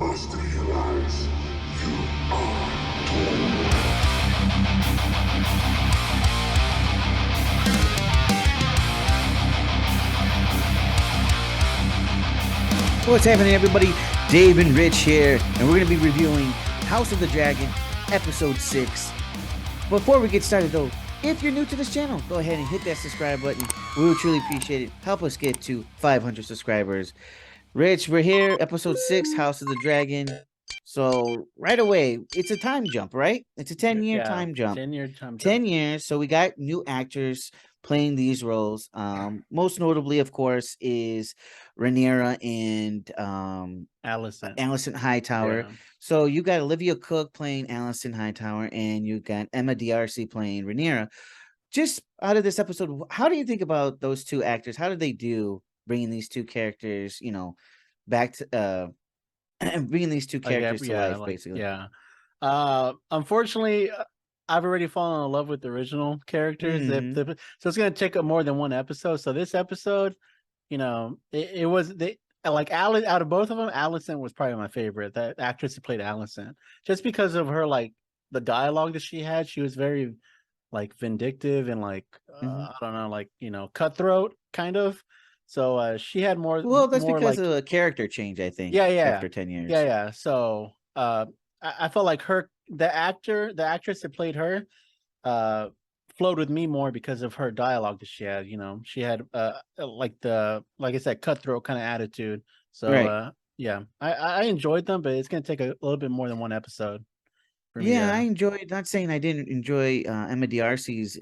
must realize you are doomed. What's happening, everybody? Dave and Rich here, and we're going to be reviewing House of the Dragon, Episode 6. Before we get started, though, if you're new to this channel, go ahead and hit that subscribe button. We would truly appreciate it. Help us get to 500 subscribers. Rich, we're here, Episode 6, House of the Dragon. So, right away, it's a time jump, right? It's a 10-year time jump. 10-year time 10 jump. years, so we got new actors playing these roles. Most notably, of course, is Rhaenyra and Alicent Hightower. Yeah. So you got Olivia Cook playing Alicent Hightower, and you got Emma D'Arcy playing Rhaenyra. Just out of this episode, how do you think about those two actors? How did they do bringing these two characters, back to bringing these two characters to life, basically? Yeah. Unfortunately, I've already fallen in love with the original characters. Mhm. So it's gonna take up more than one episode. So this episode, it was like Alice out of both of them. Alicent was probably my favorite. That actress who played Alicent, just because of her the dialogue that she had. She was very vindictive and Mhm. I don't know, cutthroat kind of. So she had Well, that's more because of a character change, I think, yeah. after 10 years. Yeah. So I felt like the actress that played her, uh, flowed with me more because of her dialogue that she had. She had like I said, cutthroat kind of attitude. So Right. yeah, I enjoyed them, but it's gonna take a little bit more than one episode for me Yeah, I to. enjoyed. Not saying I didn't enjoy Emma D'Arcy's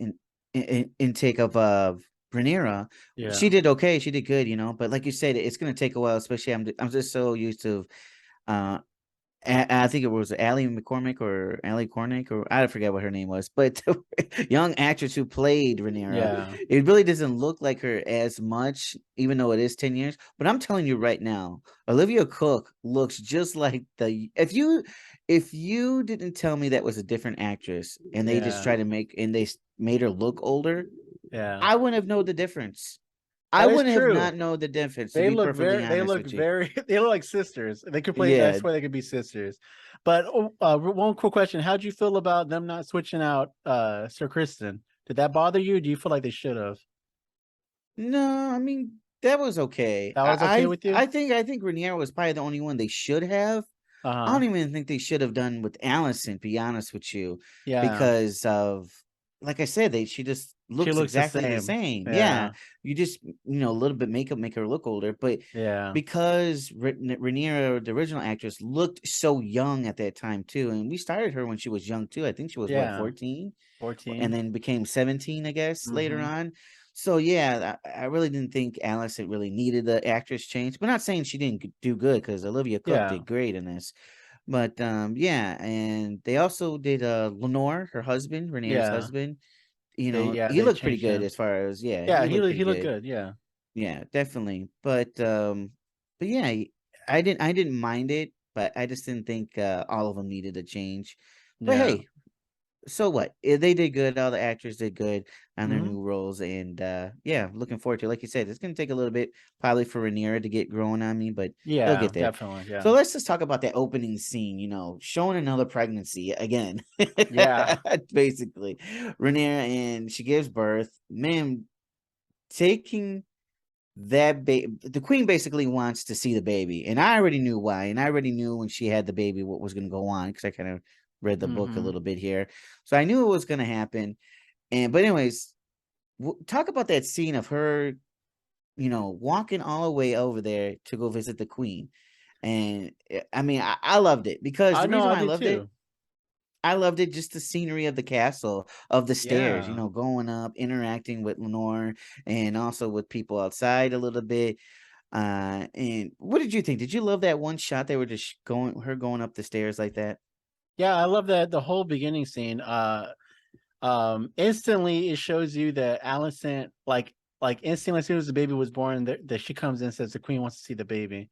intake of Rhaenyra. Yeah. She did okay. She did good, But like you said, it's gonna take a while. Especially, I'm just so used to uh I think it was Allie McCormick or Allie Cornick, or I forget what her name was, but the young actress who played Rhaenyra, Yeah. it really doesn't look like her as much, even though it is 10 years. But I'm telling you right now, Olivia Cook looks just like if you didn't tell me that was a different actress and they just Yeah. tried to made her look older, Yeah. I wouldn't have known the difference. I That is wouldn't have true. not known the difference, to They be look perfectly very, they honest look with you. very, they look like sisters. They could play. I Yeah. swear they could be sisters. But one cool question: how'd you feel about them not switching out Sir Kristen? Did that bother you? Or do you feel like they should have? No, I mean that was okay. That was okay I with you? I, I think I think Rhaenyra was probably the only one they should have. Uh I huh. don't even think they should have done with Allison, to be honest with you, Yeah, because of, like I said, she just she looks looks the exactly the same. same. Yeah, Yeah, you just a little bit makeup make her look older, but yeah, because Rhaenyra, the original actress, looked so young at that time too, and we started her when she was young too. I think she was what, yeah. 14, and 14. then became 17, I guess, later Mm-hmm. on. So yeah, I really didn't think Alice really needed the actress change, but not saying she didn't do good, because Olivia Cook Yeah, did great in this. But yeah, and they also did Lenore, her husband, Rhaenyra's yeah. husband. He They looked pretty changed good him. as far as, yeah, Yeah, he looked pretty he looked good. good. Yeah, Yeah, definitely. But yeah, I didn't mind it, but I just didn't think all of them needed a change. But yeah. hey, so what? They did good. All the actors did good on their Mm-hmm. new roles, and yeah, looking forward to it. Like you said, it's gonna take a little bit probably for Rhaenyra to get growing on me, but they'll Yeah, get there. definitely. Yeah, So let's just talk about that opening scene. Showing another pregnancy again, yeah, basically. Rhaenyra, and she gives birth. Man, taking that baby, the queen basically wants to see the baby, and I already knew why, and I already knew when she had the baby what was going to go on, because I kind of read the book a mm-hmm. little bit here, so I knew it was going to happen. And but anyways, talk about that scene of her, walking all the way over there to go visit the queen. And I mean, I loved it, because I the know. reason I why I did loved it, too. just the scenery of the castle, of the stairs, Yeah. going up, interacting with Lenore, and also with people outside a little bit. And what did you think? Did you love that one shot they were just going up the stairs like that? Yeah, I love that the whole beginning scene. Instantly it shows you that Alicent, like instantly as soon as the baby was born, that she comes in and says the queen wants to see the baby.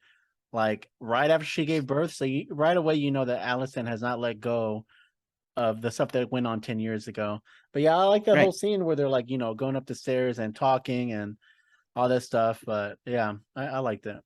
Like right after she gave birth, so right away you know that Alicent has not let go of the stuff that went on 10 years ago. But yeah, I like that whole Right. scene where they're like, going up the stairs and talking and all that stuff. But yeah, I like that.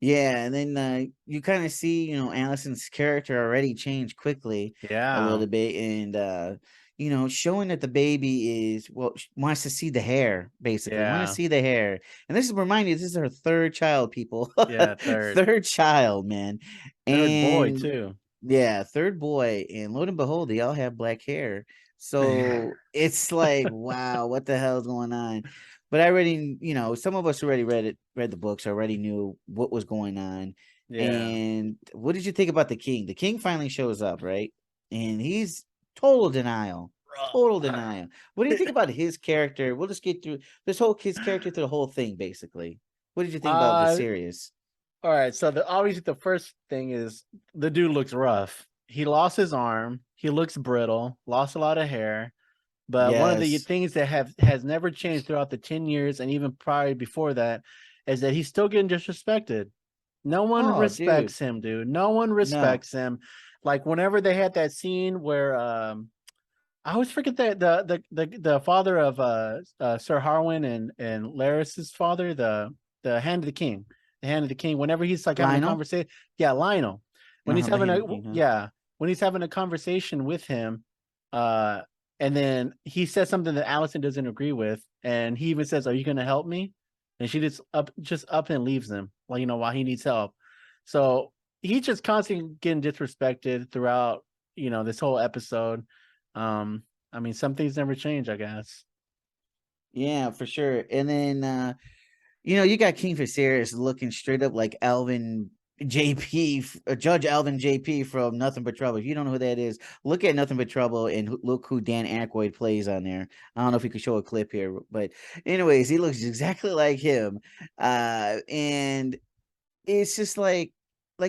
Yeah, and then you kind of see, Allison's character already change quickly a Yeah. little bit, and showing that the baby is wants to see the hair, basically, want to Yeah. see the hair, and this is remind you, this is her third child, people, Yeah. Third. third child, man, Third boy and too. yeah, third boy, and lo and behold, they all have black hair. So it's like, wow, what the hell's going on? But I already, some of us already read the books, already knew what was going on. Yeah. And what did you think about the king? The king finally shows up, right? And he's total denial. Total denial. What do you think about his character? We'll just get through his character through the whole thing, basically. What did you think about uh Viserys? all right. So obviously the first thing is the dude looks rough. He lost his arm. He looks brittle. Lost a lot of hair. But one of the Yes. things that has never changed throughout the 10 years and even prior before that is that he's still getting disrespected. No one Oh, dude. respects him, dude. No one No. respects him. Like whenever they had that scene where I always forget that the father of Sir Harwin and Laris's father, the hand of the king, the hand of the king. Whenever he's like having a Lionel? conversation, yeah, Lionel. When he's Uh-huh, the having hand a of the king, huh? yeah, when he's having a conversation with him, uh, and then he says something that Allison doesn't agree with, and he even says, "Are you going to help me?" And she just up and leaves him, like while he needs help. So he's just constantly getting disrespected throughout, this whole episode. Um, I mean, some things never change, I guess. Yeah, for sure. And then you got King Viserys looking straight up like Alvin JP, Judge Alvin JP from Nothing But Trouble. If you don't know who that is, look at Nothing But Trouble and look who Dan Aykroyd plays on there. I don't know if you could show a clip here, but anyways, he looks exactly like him. And it's just like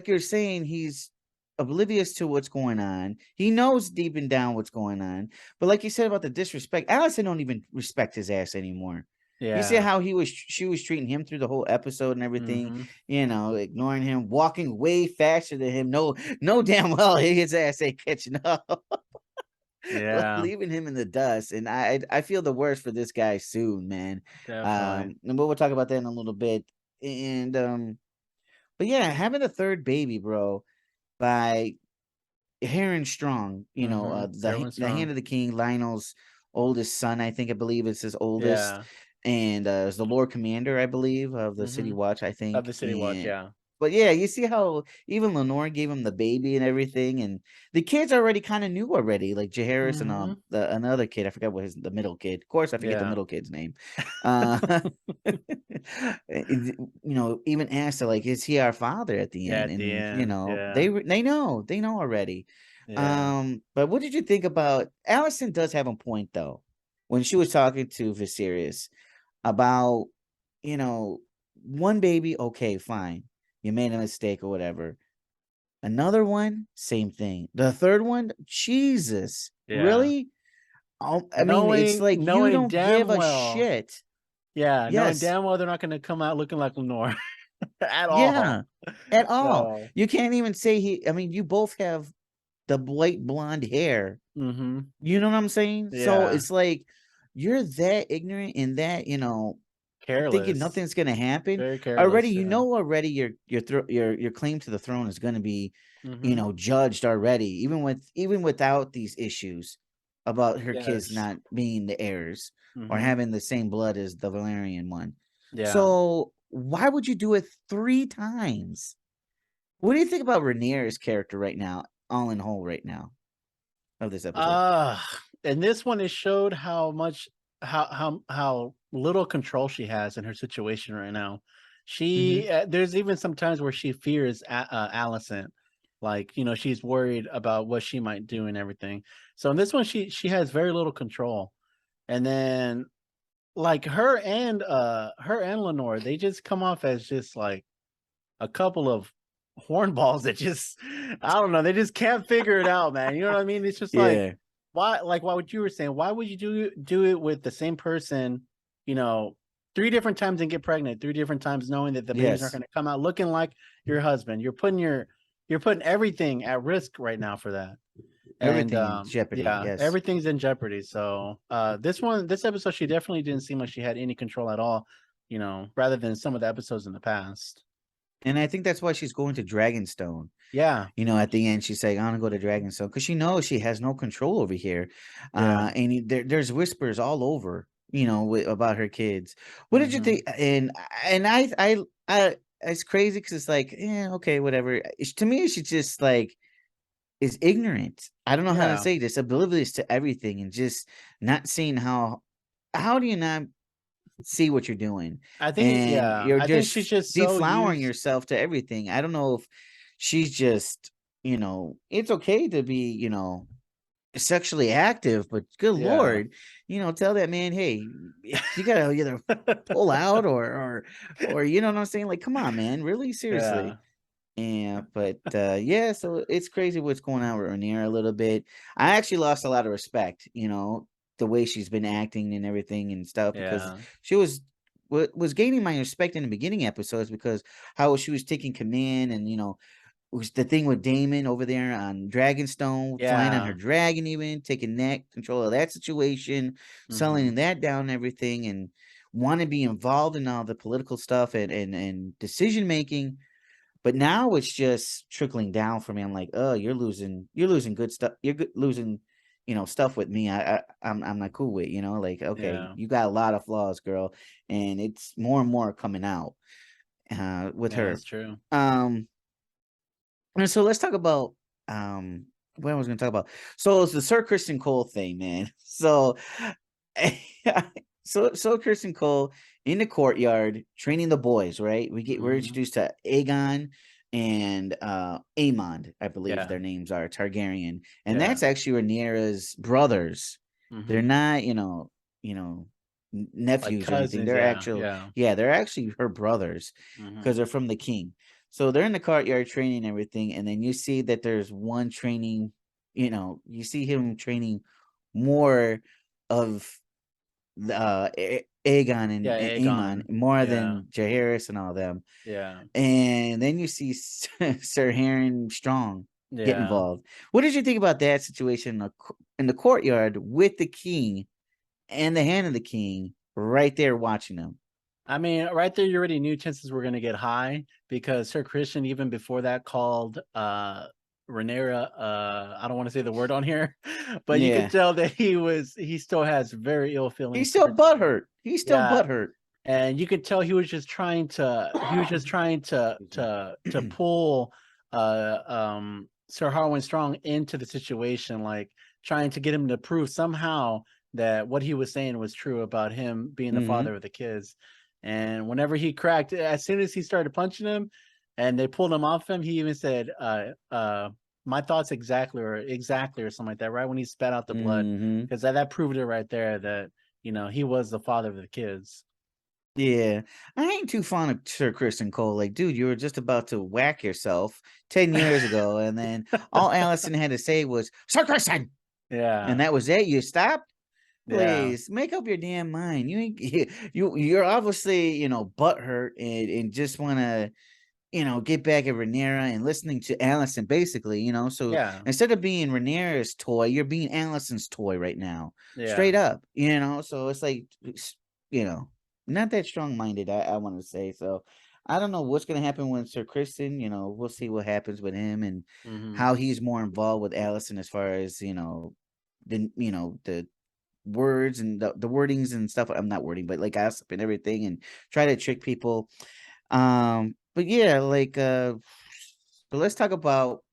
you're saying, he's oblivious to what's going on. He knows deep and down what's going on. But like you said about the disrespect, Allison don't even respect his ass anymore. You see Yeah. how she was treating him through the whole episode and everything, Mm-hmm. ignoring him, walking way faster than him. No damn well his ass ain't catching up, Yeah, leaving him in the dust. And I feel the worst for this guy soon, man. definitely. And we'll talk about that in a little bit. And but yeah, having a third baby, bro, by Heron Strong, Mm-hmm. Everyone's the hand strong. of the king, Lionel's oldest son, I believe it's his oldest, Yeah. and is the Lord Commander, I believe, of the City Mm-hmm. Watch, I Of think. the City Watch, And yeah. but yeah, you see how even Lenore gave him the baby and everything, and the kids already kind of knew already, like Jaehaerys and Mm-hmm. another kid, I forgot what the middle kid. Of course, I forget the Yeah. middle kid's name. Uh, even asked her like, "Is he our father?" at the Yeah, end, at the and end. they Yeah. they know already. Yeah. But what did you think about Allison? Does have a point though, when she was talking to Viserys about you know one baby, okay, fine, you made a mistake or whatever. Another one, same thing. The third one, Jesus, Yeah. really? I mean, it's Knowing like you knowing don't give damn a well. shit. Yeah, knowing Yes, damn well they're not gonna come out looking like Lenore at all. yeah, at all. So You can't even say he. I mean, you both have the white blonde hair. mm-hmm. You know what I'm saying? So Yeah. it's like you're that ignorant and that thinking Careless. nothing's gonna happen Very already. careless, You yeah. know already your claim to the throne is gonna be Mm-hmm. judged already, even without these issues about her kids Yes. not being the heirs or Mm-hmm. having the same blood as the Valerian one. Yeah. So why would you do it 3 times? What do you think about Rhaenyra's character right now, all in whole right now of this episode? Uh and this one it showed how much how little control she has in her situation right now. Hmm. She there's even some times where she fears Allison, like she's worried about what she might do and everything. So in this one, she has very little control, and then like her and Lenore, they just come off as just like a couple of hornballs that just I don't know, they just can't figure it out, man. You know what I mean? It's just like Yeah. why, like what you were saying, why would you do it with the same person, you know, 3 different times and get pregnant 3 different times, knowing that the babies aren't Yes. going to come out looking like your husband? You're putting everything at risk right now for that. And Everything in jeopardy. yeah, Yes. everything's in jeopardy. So this episode, she definitely didn't seem like she had any control at all, rather than some of the episodes in the past. And I think that's why she's going to Dragonstone. Yeah, You know, at the end, she's like, "I want to go to Dragonstone," because she knows she has no control over here. yeah. There's whispers all over, you know, about her kids. What did you Hmm. think? And it's crazy because it's like, yeah, okay, whatever. To me, she just like is ignorant. I don't know how to Yeah, say this, oblivious to everything, and just not seeing how. How do you not see what you're doing, I think. and Yeah, you're I think she's just just so deflowering used. yourself to everything? I don't know if she's just, it's okay to be, sexually active, but good Yeah, lord, tell that man, hey, you gotta either pull out or you know what I'm saying? Like, come on, man, really, seriously. yeah, Yeah, but yeah, so it's crazy what's going on with Rhaenyra a little bit. I actually lost a lot of respect, the way she's been acting and everything and stuff, because yeah, she was gaining my respect in the beginning episodes because how she was taking command, and was the thing with Damon over there on Dragonstone, flying on her yeah. dragon, even taking that control of that situation, Hmm. selling that down and everything, and want to be involved in all the political stuff and decision making. But now it's just trickling down for me. I'm like, oh, you're losing good stuff. Losing, stuff with me. I'm not cool with. Like, okay, Yeah, you got a lot of flaws, girl, and it's more and more coming out with yeah. her. That's true. And so let's talk about what I was going to talk about. So it's the Sir Christian Cole thing, man. So so Kristen Cole in the courtyard training the boys, right? We're Hmm. introduced to Aegon and Aemond, I believe Yeah, their names are Targaryen. And yeah. that's actually Rhaenyra's brothers. They're Hmm. not, Like nephews or anything. cousins. They're Yeah, actual, yeah. yeah, they're actually her brothers because Hmm. they're from the king. So they're in the courtyard training and everything, and then you see that there's one training, you see him training more of Aegon Yeah, and Aemon Aegon. more Yeah, than Jaehaerys and all them. yeah, And then you see Sir Harren Strong get yeah. involved. What did you think about that situation in the courtyard with the king and the hand of the king right there watching them? I mean, right there, you already knew chances were going to get high because Sir Christian, even before that, called Rhaenyra. I don't want to say the word on here, but you could Yeah. tell that he still has very ill He's feelings still towards her. butthurt. He's still Yeah, butthurt. and you could tell he was just trying to pull Sir Harwin Strong into the situation, like trying to get him to prove somehow that what he was saying was true about him being the Hmm. father of the kids. And whenever he cracked, as soon as he started punching him and they pulled him off him, he even said my thoughts exactly, or something like that, right when he spat out the blood, Hmm. because that proved it right there that he was the father of the kids. Yeah, I ain't too fond of Sir Kristen Cole. Like, dude, you were just about to whack yourself 10 years ago, and then all Allison had to say was Sir Kristen, and Yeah, that was it. You stopped. yeah, Please make up your damn mind. You ain't you're obviously butthurt and just want to get back at Rhaenyra and listening to Allison, basically. So yeah, instead of being Rhaenyra's toy, you're being Allison's toy right now, yeah. straight up. So it's like, you know, not that strong minded. I want to say so. I don't know what's gonna happen with Sir Kristen. We'll see what happens with him and Hmm. how he's more involved with Allison as far as the words and the wordings and stuff. I'm not wording, but like gossip and everything, and try to trick people. But yeah, like but let's talk about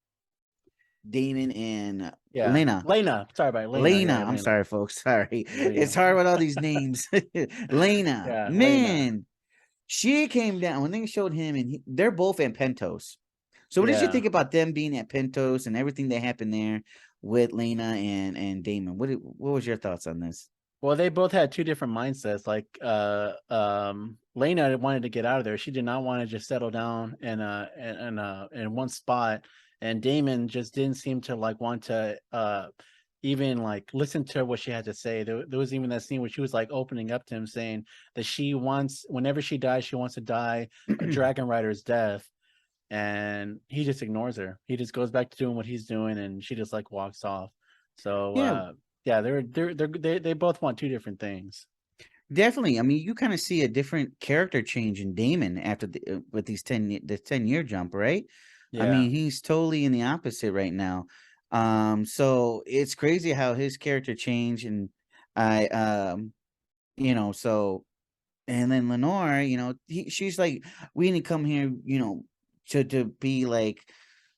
Damon and Yeah. Lena. Lena. Sorry about it. Lena. Lena, Yeah, I'm Lena. sorry, folks. Sorry. It's Lena. hard with all these names. Lena, Yeah, Lena. man, she came down when they showed him, and they're both at Pentos. So, what did you Yeah. think about them being at Pentos and everything that happened there with Lena and Damon? What was your thoughts on this? Well, they both had two different mindsets. Like, Lena wanted to get out of there. She did not want to just settle down in one spot. And Damon just didn't seem to like want to even like listen to what she had to say. There was even that scene where she was like opening up to him, saying that she wants, whenever she dies, she wants to die a dragon rider's death. And he just ignores her. He just goes back to doing what he's doing, and she just like walks off. So Yeah, yeah, they both want two different things. Definitely. I mean, you kind of see a different character change in Damon after with these the 10-year jump, right? I Yeah. mean, he's totally in the opposite right now. So it's crazy how his character changed, and I so and then Lenore, she's like, we didn't come here, to be like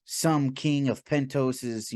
some king of Pentos's,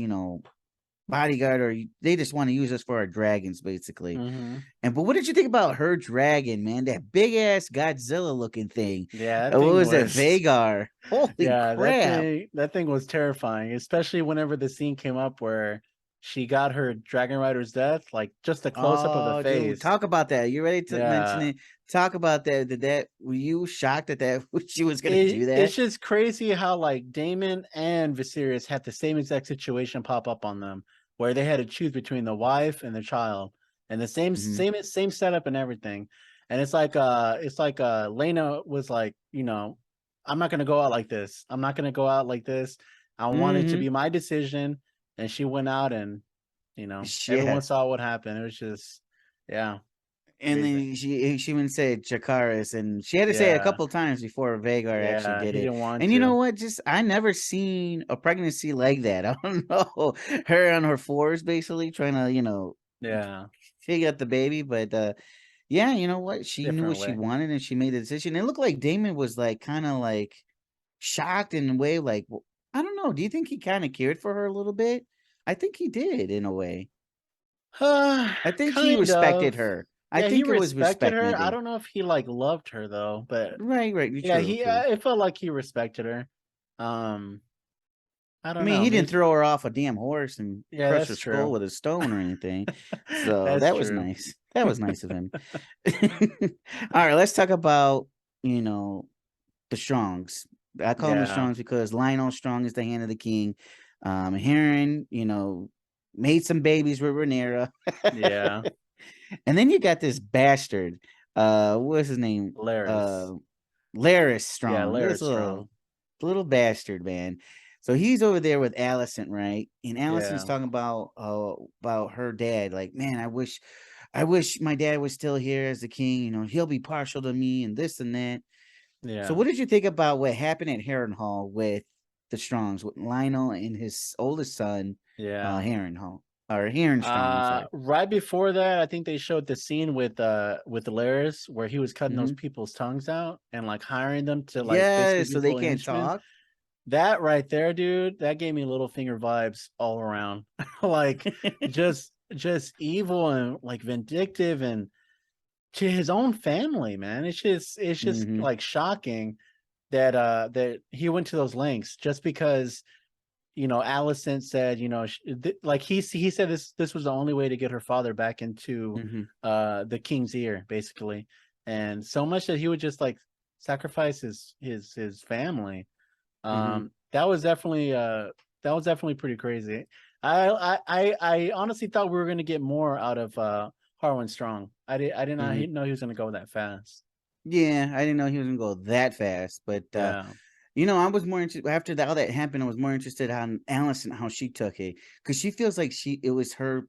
bodyguard, or they just want to use us for our dragons, basically. Hmm. And but what did you think about her dragon, man? That big ass Godzilla looking thing. Yeah, that What thing was that? was. Vagar. Holy Yeah, crap. that thing was terrifying, especially whenever the scene came up where she got her Dragon Rider's death, like just a close up of the Oh, dude, face. talk about that. You ready to mention Yeah. it? Talk about that. Were you shocked that she was gonna do It's that? just crazy how like Damon and Viserys had the same exact situation pop up on them, where they had to choose between the wife and the child, and the Hmm. same setup and everything. And it's like Lena was like, I'm not gonna go out like this. I'm not gonna go out like this. I want it to Hmm. be my decision. And she went out, and everyone Yeah. saw what happened. It was just, yeah, And crazy. then she even said Chakaris, and she had to say it a Yeah, couple times before Vagar actually yeah. did He it. didn't want And you know to. what? Just I never seen a pregnancy like that. I don't know, her on her fours basically trying to Yeah, figure out the baby, but yeah, you know what? She knew different what she way. wanted, and she made the decision. It looked like Damon was like kind of like shocked in a way, like I don't know. Do you think he kind of cared for her a little bit? I think he did in a way. I think he Kind respected of. her. I Yeah, he think it was respected her. I respected. don't know if he like loved her though, but Right, right. yeah, True, true. it felt like he respected her. Um, I I don't mean, know. he didn't Maybe. throw her off a damn horse and Yeah, crush her that's skull true. with a stone or anything. So That's that was true. nice. That was nice of him. All right, let's talk about, you know, the Strongs. I call them the Yeah, Strongs because Lionel Strong is the hand of the king. Heron, made some babies with Rhaenyra. yeah. And then you got this bastard. What's his name? Laris. Laris Yeah, Strong. This Laris little strong. little bastard, man. So he's over there with Allison, right? And Allison's Yeah, talking about her dad. Like, man, I wish my dad was still here as the king. He'll be partial to me and this and that. So, yeah, what did you think about what happened at Heron Hall with the Strongs, with Lionel and his oldest son, yeah. Heron Hall or Heron Strong? I'm sorry. Right before that, I think they showed the scene with Laris where he was cutting those Hmm. people's tongues out and like hiring them to like Yeah, basically be so his they little can't henchmen. talk. That right there, dude, that gave me little finger vibes all around. Like just evil and like vindictive and to his own family, man. It's just Hmm. like shocking that he went to those lengths just because Allison said, like he said this was the only way to get her father back into Hmm. the king's ear, basically. And so much that he would just like sacrifice his family. Hmm. That was definitely pretty crazy. I honestly thought we were gonna get more out of Harwin Strong. I did not Hmm. know he was gonna go that fast. Yeah, I didn't know he was gonna go that fast, but Yeah, I was more interested after all that happened. I was more interested on Allison how she took it because she feels like it was her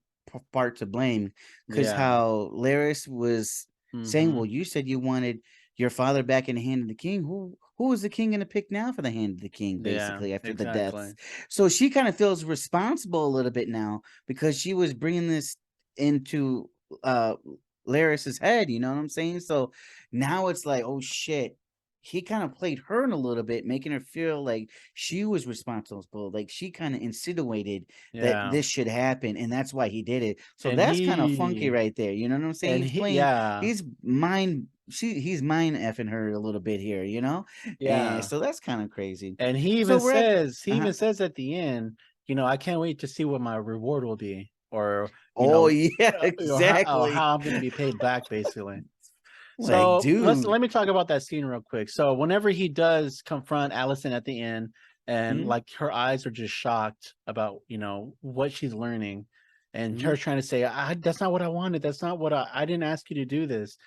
part to blame because yeah. how Laris was saying, Hmm. "Well, you said you wanted your father back in the hand of the king. Who is the king going to pick now for the hand of the king? Yeah, Basically, after the deaths, exactly. so she kind of feels responsible a little bit now because she was bringing this into uh Laris's head. You know what I'm saying? So now it's like, oh shit, he kind of played her in a little bit, making her feel like she was responsible, like she kind of insinuated that Yeah. this should happen, and that's why he did it. So And that's kind of funky he right there. You know what I'm saying? and He's he playing, yeah, he's mind effing her a little bit here, and yeah. so that's kind of crazy. And So we're at, he even says at the end, I can't wait to see what my reward will be, or oh yeah, exactly. how I'm going to be paid back, basically. Like, So dude. let me talk about that scene real quick. So whenever he does confront Allison at the end, and Hmm. like her eyes are just shocked about what she's learning, and Hmm. her trying to say, "That's not what I wanted. That's not what I didn't ask you to do this."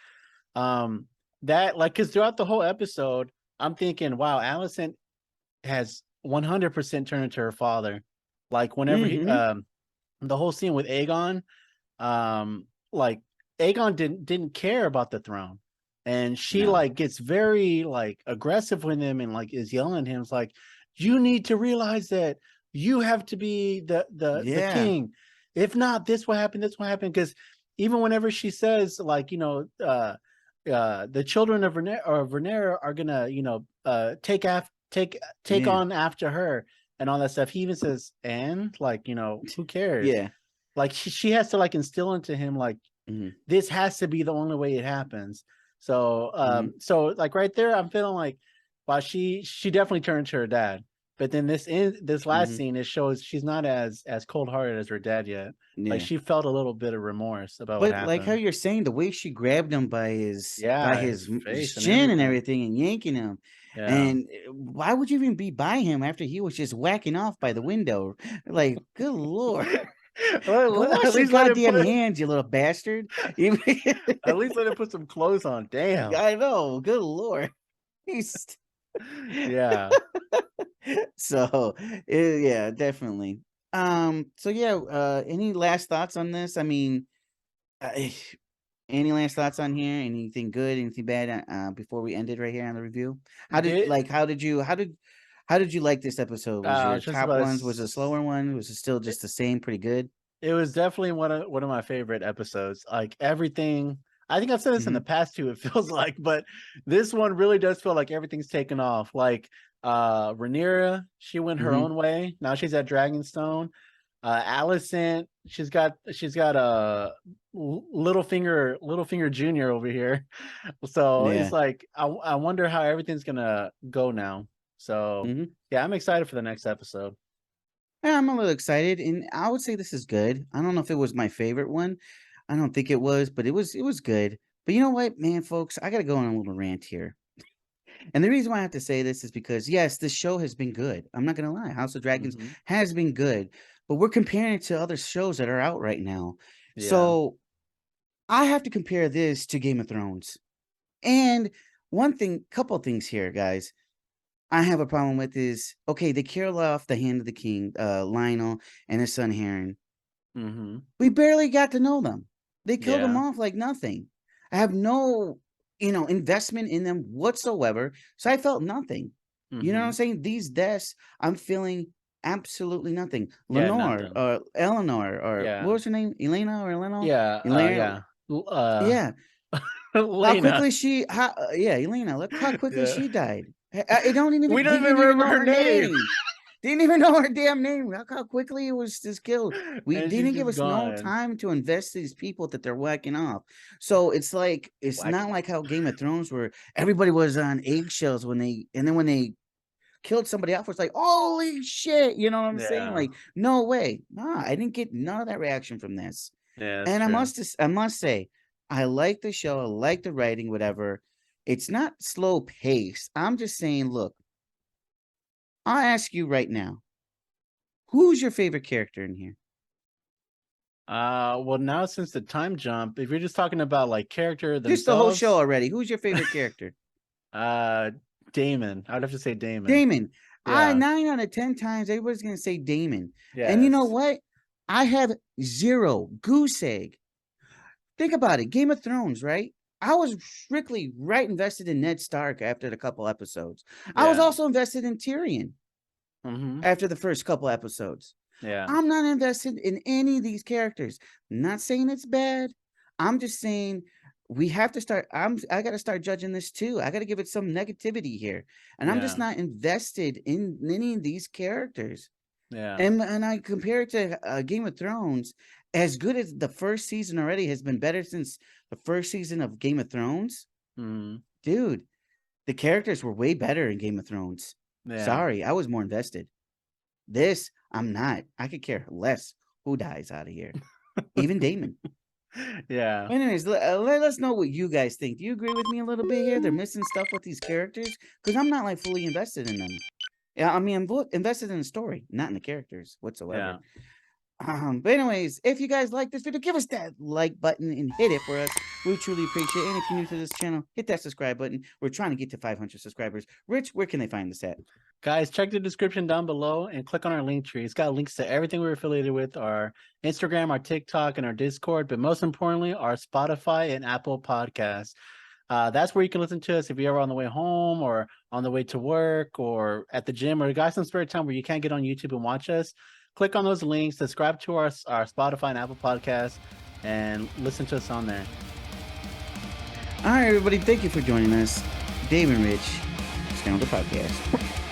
Um, that like because throughout the whole episode, I'm thinking, wow, Allison has 100% turned into her father. Like whenever he Hmm. the whole scene with Aegon, like Aegon didn't care about the throne, and she No. like gets very like aggressive with him and like is yelling at him. It's like, you need to realize that you have to be the Yeah. king. If not, this will happen. This will happen. Because even whenever she says like, the children of Rhaenyra are gonna take Yeah. on after her and all that stuff. He even says, and like, who cares? Yeah. Like she has to like instill into him like, Hmm. this has to be the only way it happens. So Hmm. so like right there, I'm feeling like, wow, she definitely turned to her dad. But then this last Hmm. scene, it shows she's not as cold hearted as her dad yet. Like Yeah. she felt a little bit of remorse about what But like how happened. you're saying, the way she grabbed him by his Yeah, his face and chin and everything. everything and yanking him, Yeah. and why would you even be by him after he was just whacking off by the window? Like, good lord. Go Well, at wash your least let it goddamn put hands, you little bastard. at least let it put some clothes on. Damn. I know. Good lord. He's Yeah. so yeah, definitely. So yeah, any last thoughts on this? I mean, uh, any last thoughts on here? Anything good, anything bad before we end it right here on the review? Did How did you like this episode? Was your just top about ones, was it a slower one? Was it still just the same, pretty good? it was definitely one of my favorite episodes. Like everything, I think I've said this in the Hmm. past too, it feels like, but this one really does feel like everything's taken off. Like Rhaenyra, she went her Hmm. own way. Now she's at Dragonstone. Alicent, she's got a Littlefinger Jr. over here. So it's Yeah. like I wonder how everything's gonna go now. So Hmm. yeah, I'm excited for the next episode. Yeah, I'm a little excited, and I would say this is good. I don't know if it was my favorite one. I don't think it was, but it was good. But you know what, man, folks, I gotta go on a little rant here. And the reason why I have to say this is because yes, this show has been good. I'm not gonna lie. House of Dragons Hmm. has been good, but we're comparing it to other shows that are out right now. Yeah. So I have to compare this to Game of Thrones. And one thing, couple things here, guys. I have a problem with is okay, they kill off the hand of the king, Lionel and his son Heron. Hmm. We barely got to know them. They killed them Yeah. off like nothing. I have no, investment in them whatsoever. So I felt nothing. You know what I'm Hmm. saying? These deaths, I'm feeling absolutely nothing. Yeah, Lenore nothing. or Eleanor or what Yeah. was her name? Elena or Elena? Yeah, Elena. yeah. Yeah. How Lena. quickly yeah, Elena, look how quickly Yeah. she died. It don't even We don't didn't even even remember know her her name. name. Didn't even know her damn name. Look how quickly it was just killed. We And she's didn't give just us no gone. time to invest these people that they're whacking off. So it's like it's not Whacking like off. how Game of Thrones where everybody was on eggshells when they killed somebody off, it's like, holy shit, you know what I'm saying? Yeah. Like, no way. Nah, I didn't get none of that reaction from this. Yeah, that's And true. I must say, I like the show, I like the writing, whatever. It's not slow paced. I'm just saying, look, I'll ask you right now, who's your favorite character in here? Well, now since the time jump, if you're just talking about like character Just the whole show themselves, already. Who's your favorite character? uh Damon. I'd have to say Damon. Damon. I Yeah. 9 out of 10 times everybody's gonna say Damon. And you know Yes. what? I have zero goose egg. Think about it. Game of Thrones, right? I was strictly right invested in Ned Stark after the couple episodes. I was Yeah. also invested in Tyrion Hmm. after the first couple episodes. Yeah. I'm not invested in any of these characters. Not saying it's bad. I'm just saying we have to start. I gotta start judging this too. I gotta give it some negativity here. And I'm just Yeah. not invested in any of these characters. Yeah. And I compare it to Game of Thrones. As good as the first season already has been better since the first season of Game of Thrones, Hmm. dude. The characters were way better in Game of Thrones. Yeah. Sorry, I was more invested. This, I'm not. I could care less who dies out of here. Even Damon. Yeah. Anyways, let us know what you guys think. Do you agree with me a little bit here? They're missing stuff with these characters because I'm not like fully invested in them. Yeah, I mean, I'm invested in the story, not in the characters whatsoever. Yeah. But anyways, if you guys like this video, give us that like button and hit it for us. We truly appreciate it. And if you're new to this channel, hit that subscribe button. We're trying to get to 500 subscribers. Rich, where can they find us at? Guys, check the description down below and click on our link tree. It's got links to everything we're affiliated with, our Instagram, our TikTok, and our Discord, but most importantly, our Spotify and Apple Podcasts. That's where you can listen to us if you're ever on the way home or on the way to work or at the gym or you got some spare time where you can't get on YouTube and watch us. Click on those links, subscribe to our Spotify and Apple Podcasts, and listen to us on there. All right, everybody. Thank you for joining us. Dave and Rich, Scoundrel Podcast.